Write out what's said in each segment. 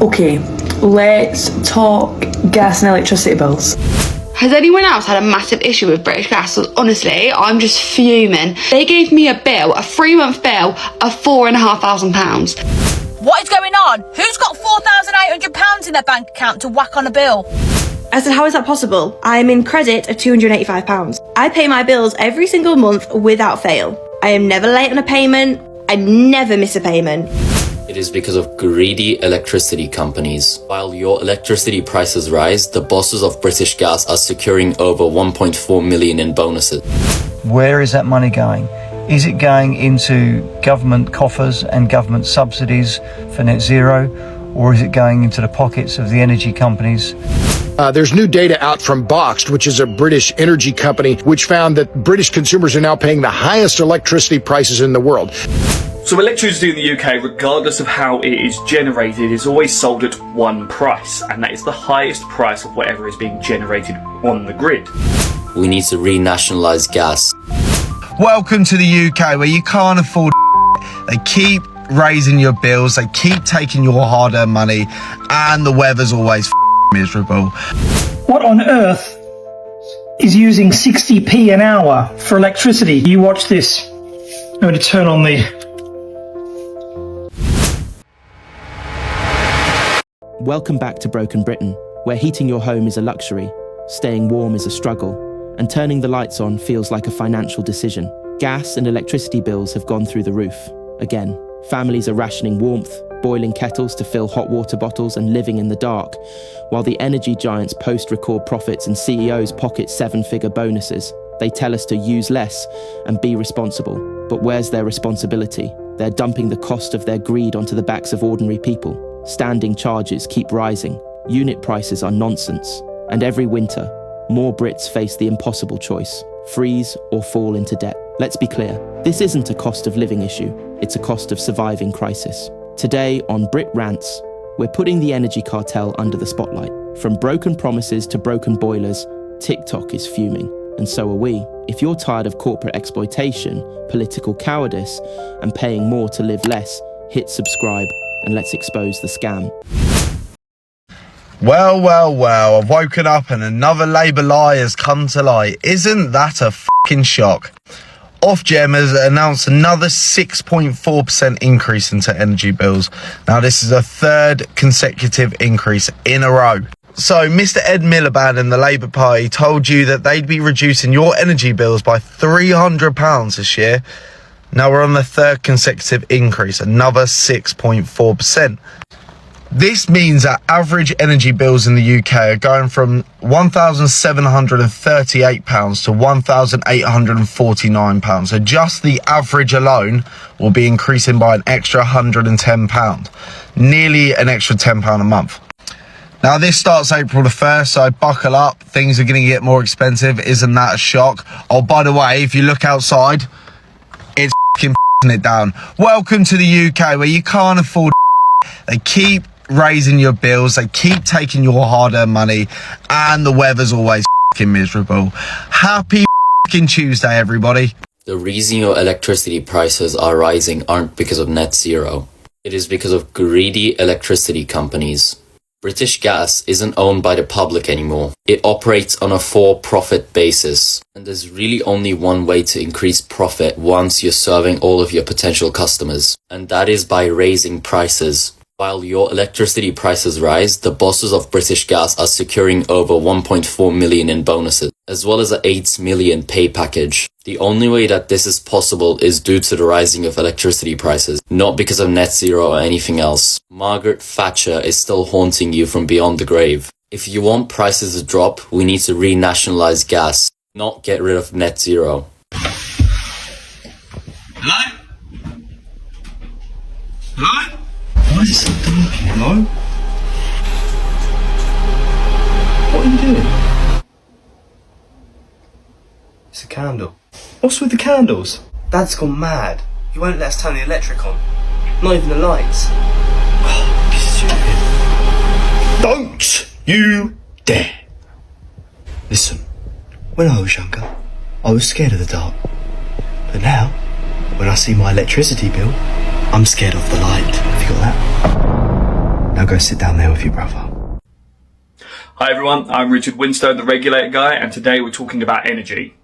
Okay, let's talk gas and electricity bills. Has anyone else had a massive issue with British Gas? Honestly, I'm just fuming. They gave me a bill, a 3-month bill of £4,500. What is going on? Who's got £4,800 in their bank account to whack on a bill? I said, how is that possible? I'm in credit of £285. I pay my bills every single month without fail. I am never late on a payment. I never miss a payment. It is because of greedy electricity companies. While your electricity prices rise, the bosses of British Gas are securing over 1.4 million in bonuses. Where is that money going? Is it going into government coffers and government subsidies for net zero, or is it going into the pockets of the energy companies? There's new data out from Boxed, which is a British energy company, which found that British consumers are now paying the highest electricity prices in the world. So electricity in the UK, regardless of how it is generated, is always sold at one price, and that is the highest price of whatever is being generated on the grid. We need to renationalise gas. Welcome to the UK, where you can't afford They keep raising your bills, they keep taking your hard-earned money, and the weather's always miserable. What on earth is using 60p an hour for electricity? You watch this. I'm going to turn on the... Welcome back to Broken Britain, where heating your home is a luxury, staying warm is a struggle, and turning the lights on feels like a financial decision. Gas and electricity bills have gone through the roof. Again, families are rationing warmth, boiling kettles to fill hot water bottles and living in the dark, while the energy giants post record profits and CEOs pocket 7-figure bonuses. They tell us to use less and be responsible. But where's their responsibility? They're dumping the cost of their greed onto the backs of ordinary people. Standing charges keep rising, unit prices are nonsense, and every winter, more Brits face the impossible choice: freeze or fall into debt. Let's be clear, this isn't a cost of living issue, it's a cost of surviving crisis. Today on Brit Rants, we're putting the energy cartel under the spotlight. From broken promises to broken boilers, TikTok is fuming, and so are we. If you're tired of corporate exploitation, political cowardice, and paying more to live less, hit subscribe and let's expose the scam. Well, I've woken up and another Labour lie has come to light. Isn't that a fucking shock? Ofgem has announced another 6.4% increase into energy bills. Now, this is a third consecutive increase in a row. So, Mr. Ed Miliband and the Labour Party told you that they'd be reducing your energy bills by £300 this year. Now we're on the third consecutive increase, another 6.4%. This means that average energy bills in the UK are going from £1,738 to £1,849. So just the average alone will be increasing by an extra £110, nearly an extra £10 a month. Now this starts April the 1st, so buckle up, things are going to get more expensive. Isn't that a shock? Oh, by the way, if you look outside, it's it down. Welcome to the UK, where you can't afford They keep raising your bills, they keep taking your hard-earned money, and the weather's always miserable. Happy Tuesday, everybody. The reason your electricity prices are rising aren't because of net zero. It is because of greedy electricity companies. British Gas isn't owned by the public anymore. It operates on a for-profit basis. And there's really only one way to increase profit once you're serving all of your potential customers. And that is by raising prices. While your electricity prices rise, the bosses of British Gas are securing over 1.4 million in bonuses, as well as an 8 million pay package. The only way that this is possible is due to the rising of electricity prices, not because of net zero or anything else. Margaret Thatcher is still haunting you from beyond the grave. If you want prices to drop, we need to renationalise gas, not get rid of net zero. Hello? Hello? Why is it so dark? Hello? What are you doing? It's a candle. What's with the candles? Dad's gone mad. He won't let us turn the electric on. Not even the lights. Oh, stupid. Don't you dare. Listen, when I was younger, I was scared of the dark. But now, when I see my electricity bill, I'm scared of the light. Have you got that? Now go sit down there with your brother. Hi everyone, I'm Richard Winstone, the Regulator Guy, and today we're talking about energy.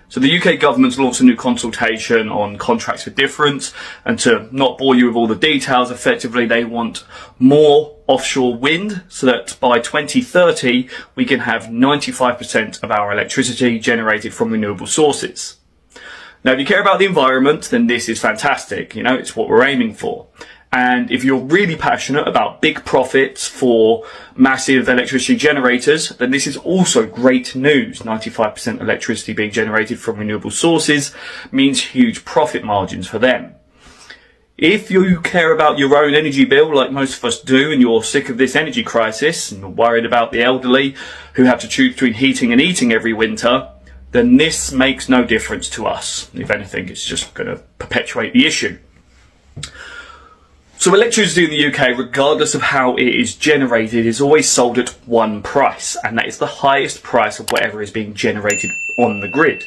So the UK government's launched a new consultation on contracts for difference, and to not bore you with all the details, effectively they want more offshore wind so that by 2030 we can have 95% of our electricity generated from renewable sources. Now if you care about the environment, then this is fantastic, you know, it's what we're aiming for. And if you're really passionate about big profits for massive electricity generators, then this is also great news. 95% electricity being generated from renewable sources means huge profit margins for them. If you care about your own energy bill, like most of us do, and you're sick of this energy crisis, and you're worried about the elderly who have to choose between heating and eating every winter, then this makes no difference to us. If anything, it's just going to perpetuate the issue. So electricity in the UK, regardless of how it is generated, is always sold at one price, and that is the highest price of whatever is being generated on the grid.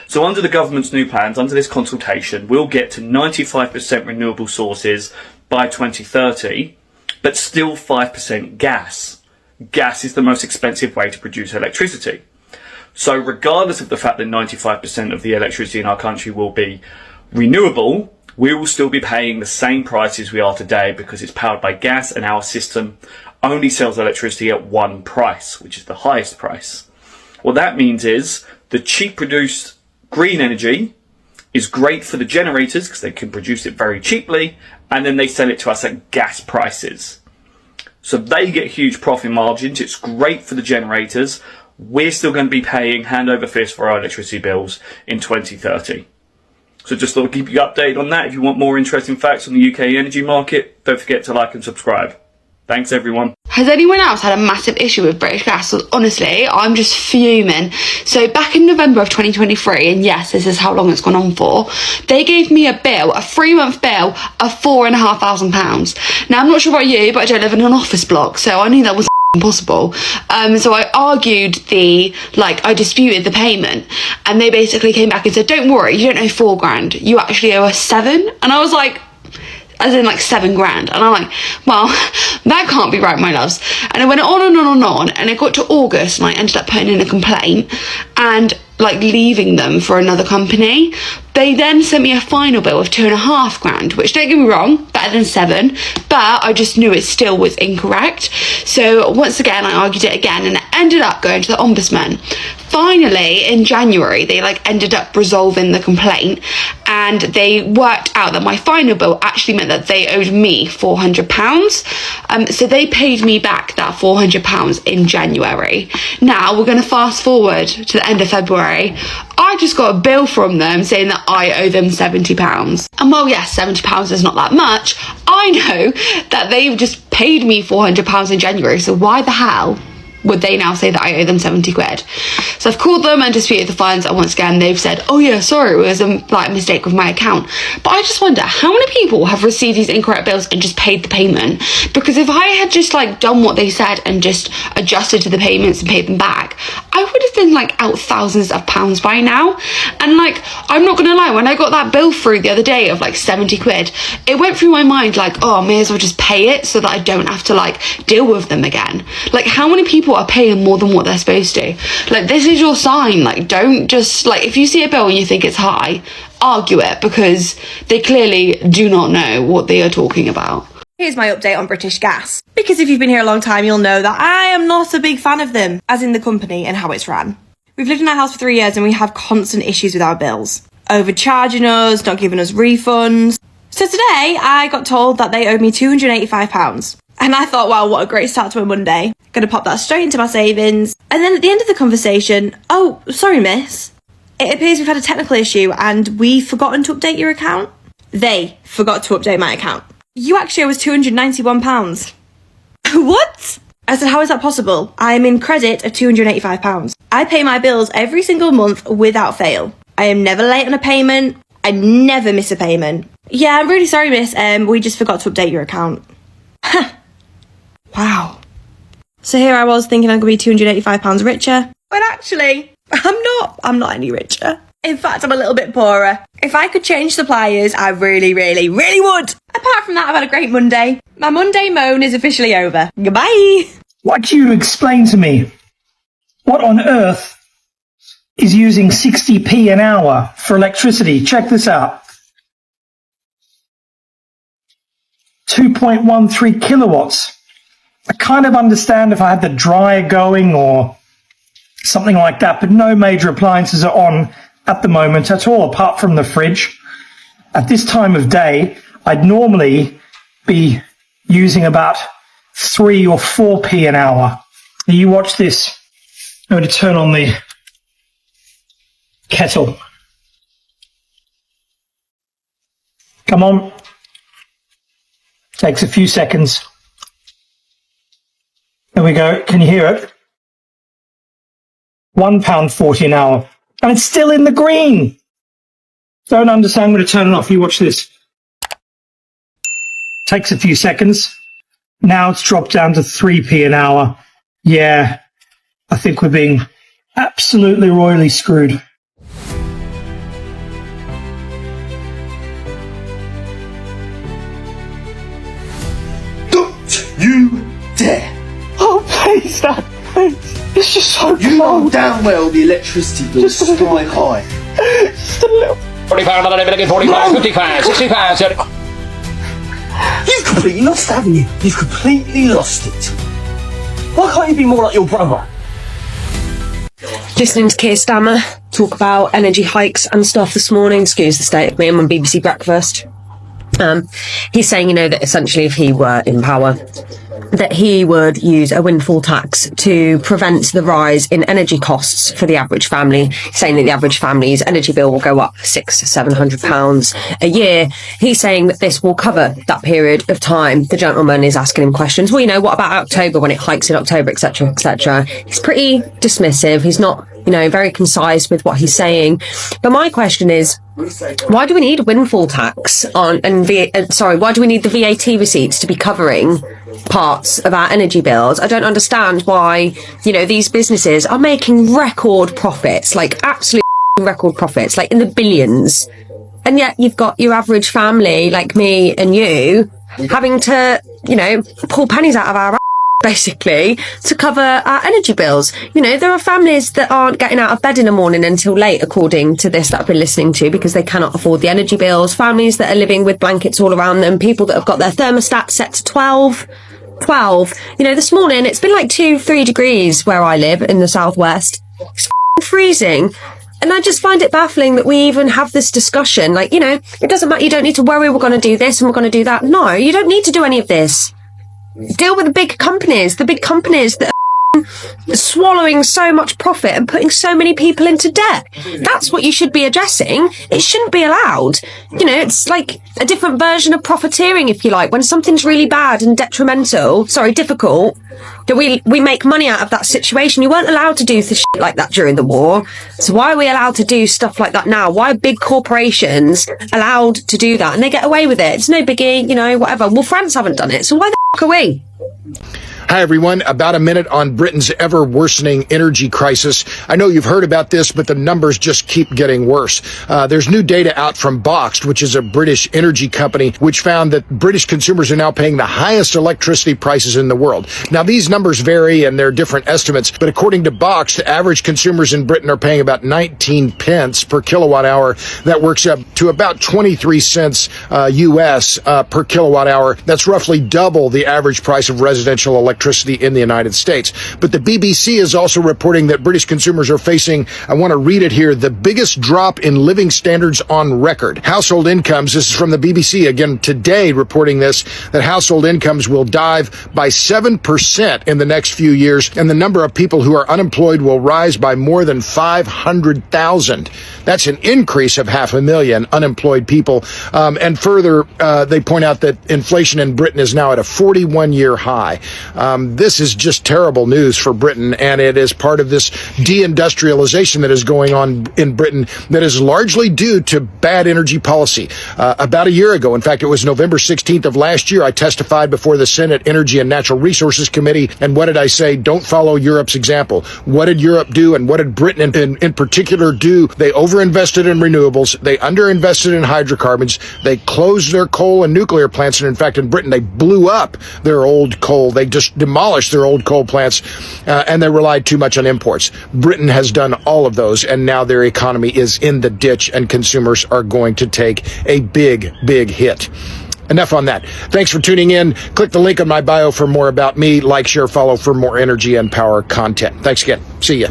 So under the government's new plans, under this consultation, we'll get to 95% renewable sources by 2030, but still 5% gas. Gas is the most expensive way to produce electricity. So regardless of the fact that 95% of the electricity in our country will be renewable, we will still be paying the same prices we are today because it's powered by gas, and our system only sells electricity at one price, which is the highest price. What that means is the cheap produced green energy is great for the generators because they can produce it very cheaply, and then they sell it to us at gas prices. So they get huge profit margins. It's great for the generators. We're still going to be paying hand over fist for our electricity bills in 2030. So just thought I'd keep you updated on that. If you want more interesting facts on the UK energy market, don't forget to like and subscribe. Thanks everyone. Has anyone else had a massive issue with British Gas? Honestly, I'm just fuming. So back in November of 2023, and yes, this is how long it's gone on for, they gave me a bill, a 3-month bill of £4,500. Now I'm not sure about you, but I don't live in an office block, so I knew that was impossible. So I argued I disputed the payment, and they basically came back and said, don't worry, you don't owe £4,000, you actually owe us 7. And I was like, as in like 7 grand. And I'm like, well, that can't be right, my loves. And it went on and on and on, and it got to August, and I ended up putting in a complaint and leaving them for another company. They then sent me a final bill of £2,500, which, don't get me wrong, better than 7, but I just knew it still was incorrect. So once again, I argued it again, and it ended up going to the Ombudsman. Finally, in January, they ended up resolving the complaint, and they worked out that my final bill actually meant that they owed me £400. So they paid me back that £400 in January. Now we're going to fast forward to the end of February. I just got a bill from them saying that I owe them £70. And while yes, £70 is not that much, I know that they've just paid me £400 in January, so why the hell would they now say that I owe them 70 quid? So I've called them and disputed the fines, and once again they've said, oh yeah, sorry, it was a mistake with my account. But I just wonder how many people have received these incorrect bills and just paid the payment, because if I had just done what they said and just adjusted to the payments and paid them back, I would have been out thousands of pounds by now. And I'm not gonna lie, when I got that bill through the other day of 70 quid, it went through my mind oh, I may as well just pay it so that I don't have to deal with them again. How many people are paying more than what they're supposed to? This is your sign. Don't just if you see a bill and you think it's high, argue it, because they clearly do not know what they are talking about. Here's my update on British Gas. Because if you've been here a long time, you'll know that I am not a big fan of them, as in the company and how it's ran. We've lived in our house for 3 years and we have constant issues with our bills. Overcharging us, not giving us refunds. So today, I got told that they owed me £285. And I thought, wow, what a great start to a Monday. Gonna pop that straight into my savings. And then at the end of the conversation, oh, sorry miss, it appears we've had a technical issue and we've forgotten to update your account. They forgot to update my account. You actually owe us £291. What? I said, how is that possible? I'm in credit of £285. I pay my bills every single month without fail. I am never late on a payment. I never miss a payment. Yeah, I'm really sorry, miss. We just forgot to update your account. Wow. So here I was thinking I'm going to be £285 richer. But actually, I'm not any richer. In fact, I'm a little bit poorer. If I could change suppliers, I really, really, really would. Apart from that, I've had a great Monday. My Monday moan is officially over. Goodbye. I'd like you to explain to me what on earth is using 60p an hour for electricity. Check this out. 2.13 kilowatts. I kind of understand if I had the dryer going or something like that, but no major appliances are on at the moment at all, apart from the fridge. At this time of day, I'd normally be using about 3 or 4p an hour. Now you watch this. I'm going to turn on the kettle. Come on. Takes a few seconds. There we go. Can you hear it? £1.40 an hour. And it's still in the green. Don't understand. I'm going to turn it off. You watch this. Takes a few seconds. Now it's dropped down to 3p an hour. Yeah, I think we're being absolutely royally screwed. Don't you dare! Oh, please, Dad, please. It's just so You know damn well the electricity bill's sky high. Just a little. £40, 45, 55, 65, 70. You've completely lost, haven't you? You've completely lost it. Why can't you be more like your brother? Listening to Keir Starmer talk about energy hikes and stuff this morning, excuse the state of me, I'm on BBC Breakfast. He's saying, you know, that essentially if he were in power, that he would use a windfall tax to prevent the rise in energy costs for the average family, saying that the average family's energy bill will go up £600-700 a year. He's saying that this will cover that period of time. The gentleman is asking him questions. Well, you know, what about October when it hikes in October, etc., etc.? He's pretty dismissive. He's not, you know, very concise with what he's saying. But my question is, why do we need a windfall tax on, why do we need the VAT receipts to be covering parts of our energy bills? I don't understand why, you know, these businesses are making record profits, like absolute record profits, like in the billions. And yet you've got your average family like me and you having to, you know, pull pennies out of our basically to cover our energy bills. You know, there are families that aren't getting out of bed in the morning until late, according to this that I've been listening to, because they cannot afford the energy bills. Families that are living with blankets all around them. People that have got their thermostat set to 12. You know, this morning it's been like 2-3 degrees where I live in the southwest. It's freezing. And I just find it baffling that we even have this discussion. Like, you know, it doesn't matter. You don't need to worry. We're going to do this and we're going to do that. No, you don't need to do any of this. Deal with the big companies that are swallowing so much profit and putting so many people into debt. That's what you should be addressing. It shouldn't be allowed. You know, it's like a different version of profiteering, if you like. When something's really bad and difficult, that we make money out of that situation. You weren't allowed to do shit like that during the war. So why are we allowed to do stuff like that now? Why are big corporations allowed to do that? And they get away with it. It's no biggie, you know, whatever. Well, France haven't done it. So why the f*** are we? Hi, everyone. About a minute on Britain's ever-worsening energy crisis. I know you've heard about this, but the numbers just keep getting worse. There's new data out from Boxed, which is a British energy company, which found that British consumers are now paying the highest electricity prices in the world. Now, these numbers vary, and they're different estimates, but according to Boxed, average consumers in Britain are paying about 19 pence per kilowatt hour. That works up to about 23 cents US per kilowatt hour. That's roughly double the average price of residential electricity in the United States. But the BBC is also reporting that British consumers are facing, I want to read it here, the biggest drop in living standards on record. Household incomes, this is from the BBC again today reporting this, that household incomes will dive by 7% in the next few years, and the number of people who are unemployed will rise by more than 500,000. That's an increase of 500,000 unemployed people. And further, they point out that inflation in Britain is now at a 41-year high. This is just terrible news for Britain, and it is part of this deindustrialization that is going on in Britain that is largely due to bad energy policy. About a year ago, in fact, it was November 16th of last year, I testified before the Senate Energy and Natural Resources Committee, and what did I say? Don't follow Europe's example. What did Europe do, and what did Britain in particular do? They overinvested in renewables, they underinvested in hydrocarbons, they closed their coal and nuclear plants, and in fact in Britain they blew up their old coal. They just demolished their old coal plants, and they relied too much on imports. Britain has done all of those, and now their economy is in the ditch, and consumers are going to take a big, big hit. Enough on that. Thanks for tuning in. Click the link in my bio for more about me. Like, share, follow for more energy and power content. Thanks again. See ya.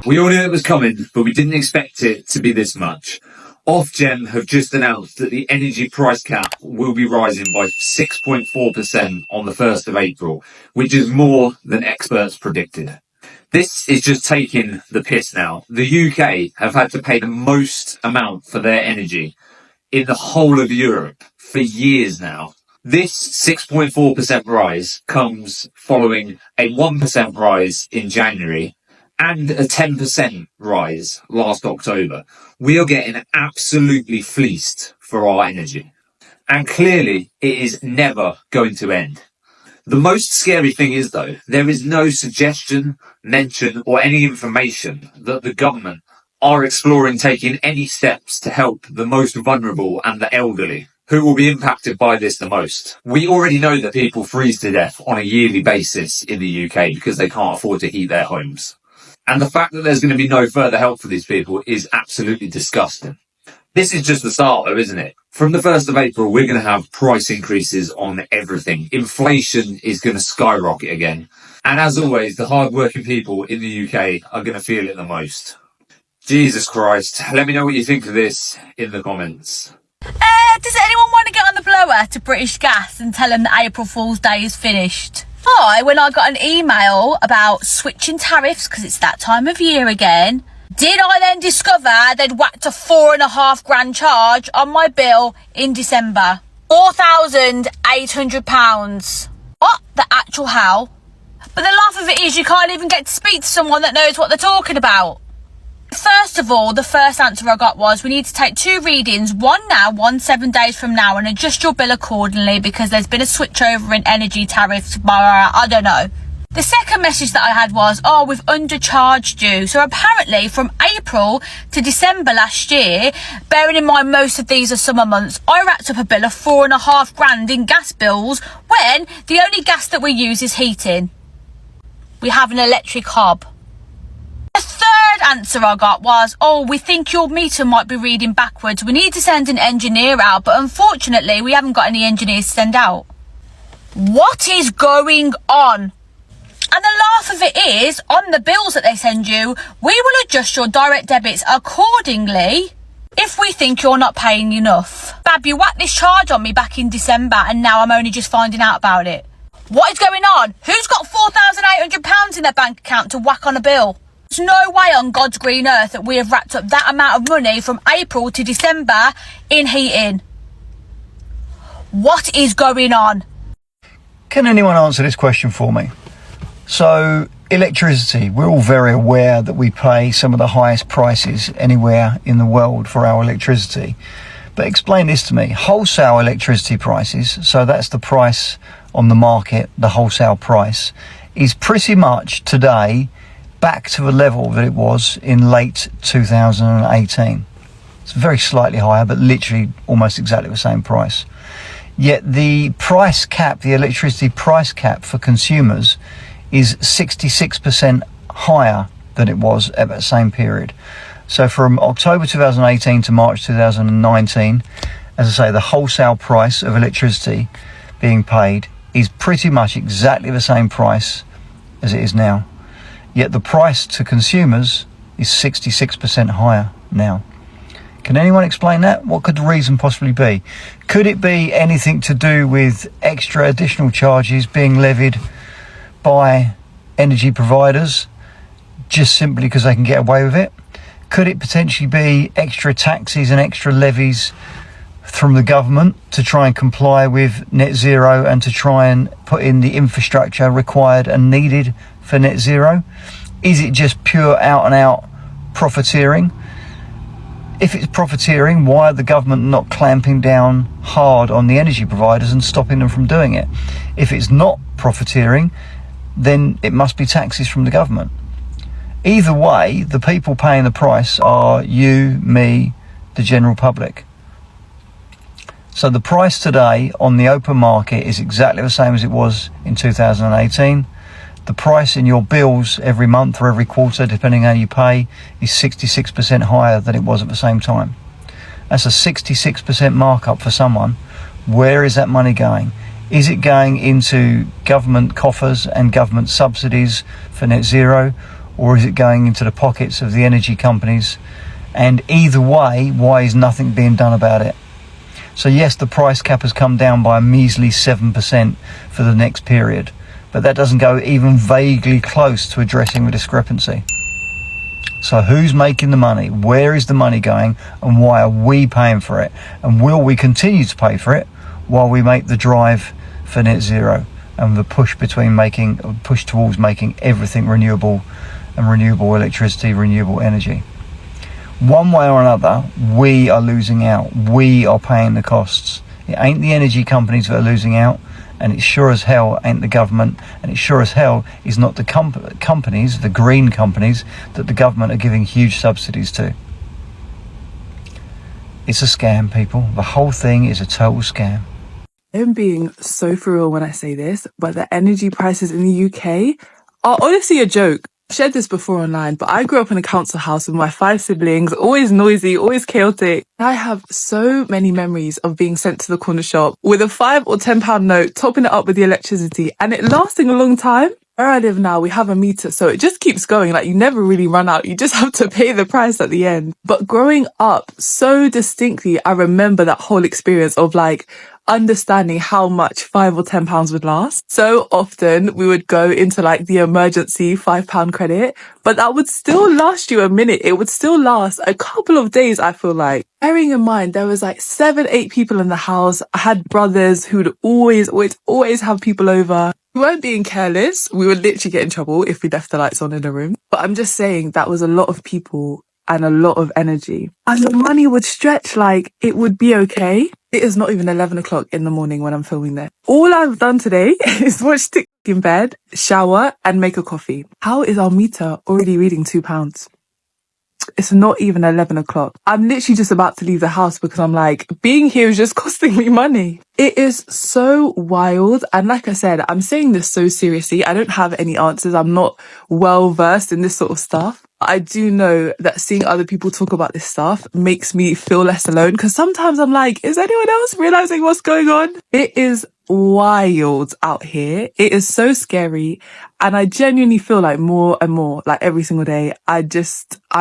We all knew it was coming, but we didn't expect it to be this much. Ofgem have just announced that the energy price cap will be rising by 6.4% on the 1st of April, which is more than experts predicted. This is just taking the piss now. The UK have had to pay the most amount for their energy in the whole of Europe for years now. This 6.4% rise comes following a 1% rise in January and a 10% rise last October. We are getting absolutely fleeced for our energy. And clearly, it is never going to end. The most scary thing is, though, there is no suggestion, mention, or any information that the government are exploring taking any steps to help the most vulnerable and the elderly, who will be impacted by this the most. We already know that people freeze to death on a yearly basis in the UK because they can't afford to heat their homes. And the fact that there's going to be no further help for these people is absolutely disgusting. This is just the start though, isn't it? From the 1st of April, we're going to have price increases on everything. Inflation is going to skyrocket again. And as always, the hard-working people in the UK are going to feel it the most. Jesus Christ. Let me know what you think of this in the comments. Does anyone want to get on the blower to British Gas and tell them that April Fool's Day is finished? When I got an email about switching tariffs because it's that time of year again, did I then discover they'd whacked a £4,500 charge on my bill in December? £4,800. What the actual hell? But the laugh of it is you can't even get to speak to someone that knows what they're talking about. First of all, the first answer I got was we need to take 2 readings, one now, one 7 days from now, and adjust your bill accordingly because there's been a switchover in energy tariffs, I don't know. The second message that I had was, we've undercharged you. So apparently from April to December last year, bearing in mind most of these are summer months, I racked up a bill of £4,500 in gas bills when the only gas that we use is heating. We have an electric hob. The third answer I got was, we think your meter might be reading backwards. We need to send an engineer out, but unfortunately we haven't got any engineers to send out. What is going on? And the laugh of it is, on the bills that they send you, we will adjust your direct debits accordingly if we think you're not paying enough. Bab, you whacked this charge on me back in December and now I'm only just finding out about it. What is going on? Who's got £4,800 in their bank account to whack on a bill? There's no way on God's green earth that we have racked up that amount of money from April to December in heating. What is going on? Can anyone answer this question for me? So, electricity, we're all very aware that we pay some of the highest prices anywhere in the world for our electricity. But explain this to me. Wholesale electricity prices, so that's the price on the market, the wholesale price, is pretty much today back to the level that it was in late 2018. It's very slightly higher, but literally almost exactly the same price. Yet the price cap, the electricity price cap for consumers is 66% higher than it was at that same period. So from October 2018 to March 2019, as I say, the wholesale price of electricity being paid is pretty much exactly the same price as it is now. Yet the price to consumers is 66% higher now. Can anyone explain that? What could the reason possibly be? Could it be anything to do with extra additional charges being levied by energy providers just simply because they can get away with it? Could it potentially be extra taxes and extra levies from the government to try and comply with net zero and to try and put in the infrastructure required and needed for net zero? Is it just pure out and out profiteering? If it's profiteering, why are the government not clamping down hard on the energy providers and stopping them from doing it? If it's not profiteering, then it must be taxes from the government. Either way, the people paying the price are you, me, the general public. So the price today on the open market is exactly the same as it was in 2018. The price in your bills every month or every quarter, depending how you pay, is 66% higher than it was at the same time. That's a 66% markup for someone. Where is that money going? Is it going into government coffers and government subsidies for net zero, or is it going into the pockets of the energy companies? And either way, why is nothing being done about it? So yes, the price cap has come down by a measly 7% for the next period, but that doesn't go even vaguely close to addressing the discrepancy. So who's making the money? Where is the money going? And why are we paying for it? And will we continue to pay for it while we make the drive for net zero and the push towards making everything renewable and renewable electricity, renewable energy? One way or another, we are losing out. We are paying the costs. It ain't the energy companies that are losing out, and it sure as hell ain't the government, and it sure as hell is not the companies, the green companies, that the government are giving huge subsidies to. It's a scam, people. The whole thing is a total scam. I'm being so for real when I say this, but the energy prices in the UK are honestly a joke. I've shared this before online, but I grew up in a council house with my 5 siblings, always noisy, always chaotic. I have so many memories of being sent to the corner shop with a £5 or £10 note, topping it up with the electricity, and it lasting a long time. Where I live now, we have a meter, so it just keeps going. Like, you never really run out. You just have to pay the price at the end. But growing up, so distinctly, I remember that whole experience of like understanding how much £5 or £10 would last. So often we would go into like the emergency £5 credit, but that would still last you a minute. It would still last a couple of days, I feel like. Bearing in mind, there was like 7-8 people in the house. I had brothers who would always have people over. We weren't being careless. We would literally get in trouble if we left the lights on in the room. But I'm just saying that was a lot of people and a lot of energy. And the money would stretch like it would be okay. It is not even 11 o'clock in the morning when I'm filming this. All I've done today is watch TikTok in bed, shower, and make a coffee. How is our meter already reading £2? It's not even 11 o'clock. I'm literally just about to leave the house because I'm like, being here is just costing me money. It is so wild. And like I said, I'm saying this so seriously. I don't have any answers. I'm not well versed in this sort of stuff. I do know that seeing other people talk about this stuff makes me feel less alone, because sometimes I'm like, is anyone else realizing what's going on? It is wild out here. It is so scary. And I genuinely feel like more and more, like every single day, I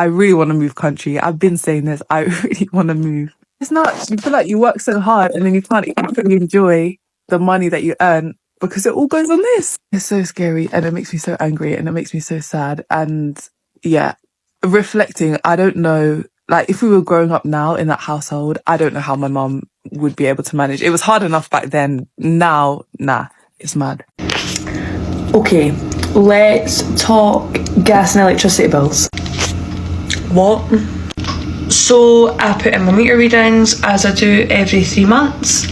really want to move country. I've been saying this. I really want to move. It's nuts. You feel like you work so hard and then you can't even enjoy the money that you earn because it all goes on this. It's so scary, and it makes me so angry, and it makes me so sad. And yeah, reflecting, I don't know, like if we were growing up now in that household, I don't know how my mum would be able to manage. It was hard enough back then. Now, nah, it's mad. Okay, let's talk gas and electricity bills. What? So I put in my meter readings as I do every 3 months,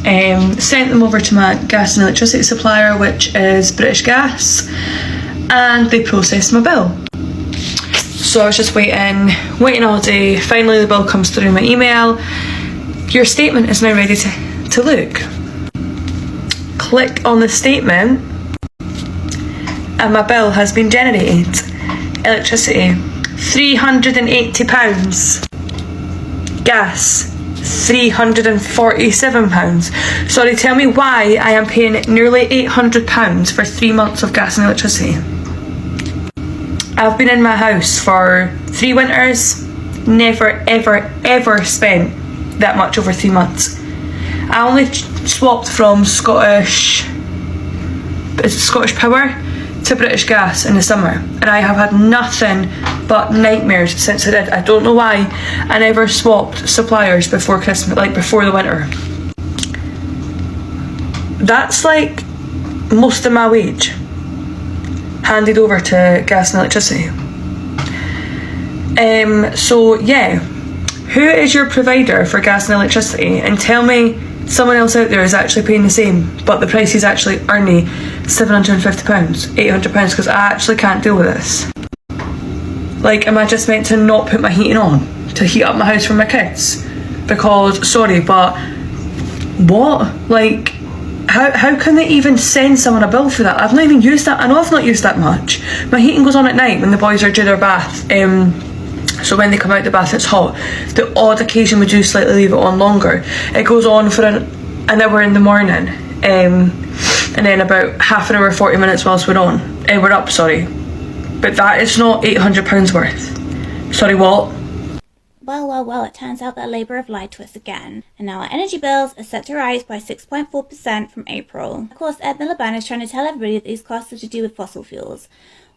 sent them over to my gas and electricity supplier, which is British Gas, and they processed my bill. So I was just waiting all day. Finally the bill comes through my email. Your statement is now ready to look. Click on the statement and my bill has been generated. Electricity, £380. Gas, £347. Sorry, tell me why I am paying nearly £800 for 3 months of gas and electricity. I've been in my house for 3 winters, never ever ever spent that much over 3 months. I only swapped from Scottish Power to British Gas in the summer, and I have had nothing but nightmares since I did. I don't know why I never swapped suppliers before Christmas, like before the winter. That's like most of my wage handed over to gas and electricity. So yeah, who is your provider for gas and electricity? And tell me someone else out there is actually paying the same, but the price is actually only £750, £800, because I actually can't deal with this. Like, am I just meant to not put my heating on to heat up my house for my kids? Because, sorry, but what? Like, how can they even send someone a bill for that? I've not even used that. I know I've not used that much. My heating goes on at night when the boys are due their bath. So when they come out the bath, it's hot. The odd occasion we do slightly leave it on longer. It goes on for an hour in the morning, and then about half an hour, 40 minutes whilst we're up. Sorry, but that is not £800 worth. Sorry, what? Well, it turns out that Labour have lied to us again, and now our energy bills are set to rise by 6.4% from April. Of course, Ed Miliband is trying to tell everybody that these costs are to do with fossil fuels,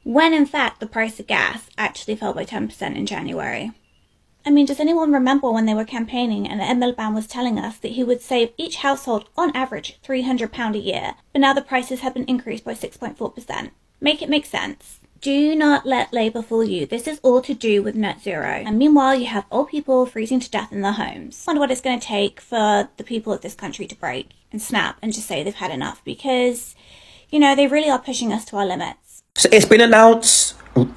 when in fact the price of gas actually fell by 10% in January. I mean, does anyone remember when they were campaigning and Ed Miliband was telling us that he would save each household on average £300 a year, but now the prices have been increased by 6.4%? Make it make sense. Do not let Labour fool you. This is all to do with net zero. And meanwhile, you have old people freezing to death in their homes. I wonder what it's going to take for the people of this country to break and snap and just say they've had enough, because, you know, they really are pushing us to our limits. So it's been announced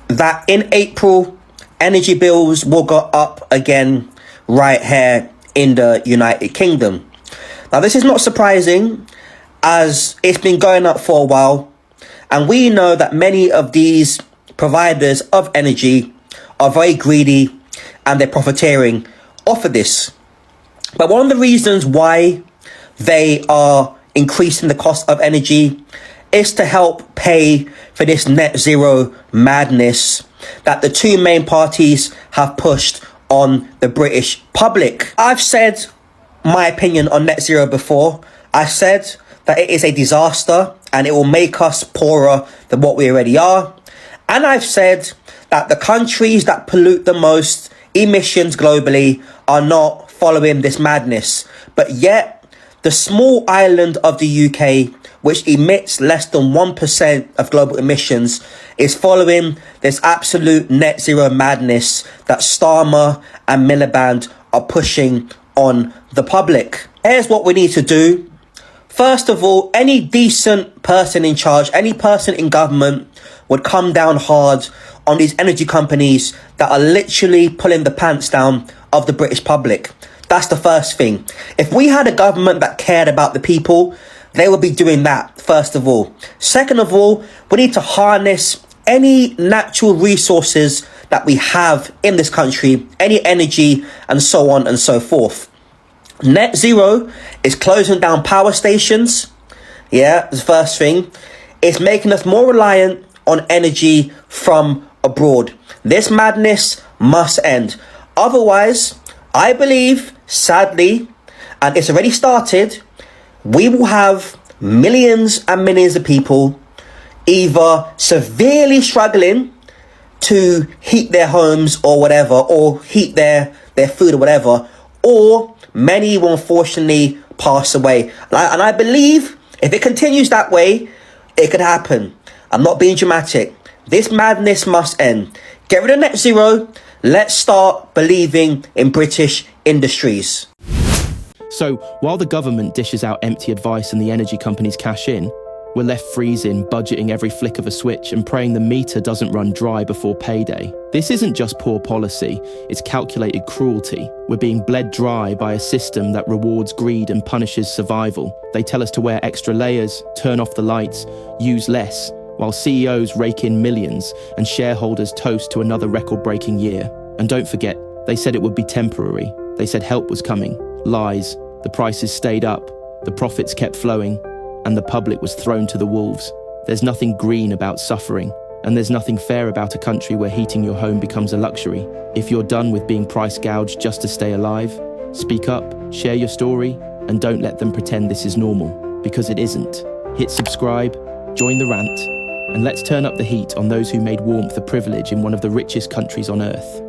that in April, energy bills will go up again right here in the United Kingdom. Now, this is not surprising, as it's been going up for a while. And we know that many of these providers of energy are very greedy and they're profiteering off of this. But one of the reasons why they are increasing the cost of energy is to help pay for this net zero madness that the two main parties have pushed on the British public. I've said my opinion on net zero before. I said that it is a disaster and it will make us poorer than what we already are. And I've said that the countries that pollute the most emissions globally are not following this madness. But yet, the small island of the UK, which emits less than 1% of global emissions, is following this absolute net zero madness that Starmer and Miliband are pushing on the public. Here's what we need to do. First of all, any decent person in charge, any person in government would come down hard on these energy companies that are literally pulling the pants down of the British public. That's the first thing. If we had a government that cared about the people, they would be doing that, first of all. Second of all, we need to harness any natural resources that we have in this country, any energy and so on and so forth. Net zero is closing down power stations. Yeah, the first thing. It's making us more reliant on energy from abroad. This madness must end. Otherwise, I believe, sadly, and it's already started, we will have millions and millions of people either severely struggling to heat their homes or whatever, or heat their food or whatever, or many will unfortunately pass away. And I believe if it continues that way, it could happen. I'm not being dramatic. This madness must end. Get rid of net zero. Let's start believing in British industries. So, while the government dishes out empty advice and the energy companies cash in, we're left freezing, budgeting every flick of a switch and praying the meter doesn't run dry before payday. This isn't just poor policy, it's calculated cruelty. We're being bled dry by a system that rewards greed and punishes survival. They tell us to wear extra layers, turn off the lights, use less, while CEOs rake in millions and shareholders toast to another record-breaking year. And don't forget, they said it would be temporary. They said help was coming. Lies. The prices stayed up, the profits kept flowing, and the public was thrown to the wolves. There's nothing green about suffering, and there's nothing fair about a country where heating your home becomes a luxury. If you're done with being price gouged just to stay alive, speak up, share your story, and don't let them pretend this is normal, because it isn't. Hit subscribe, join the rant, and let's turn up the heat on those who made warmth a privilege in one of the richest countries on earth.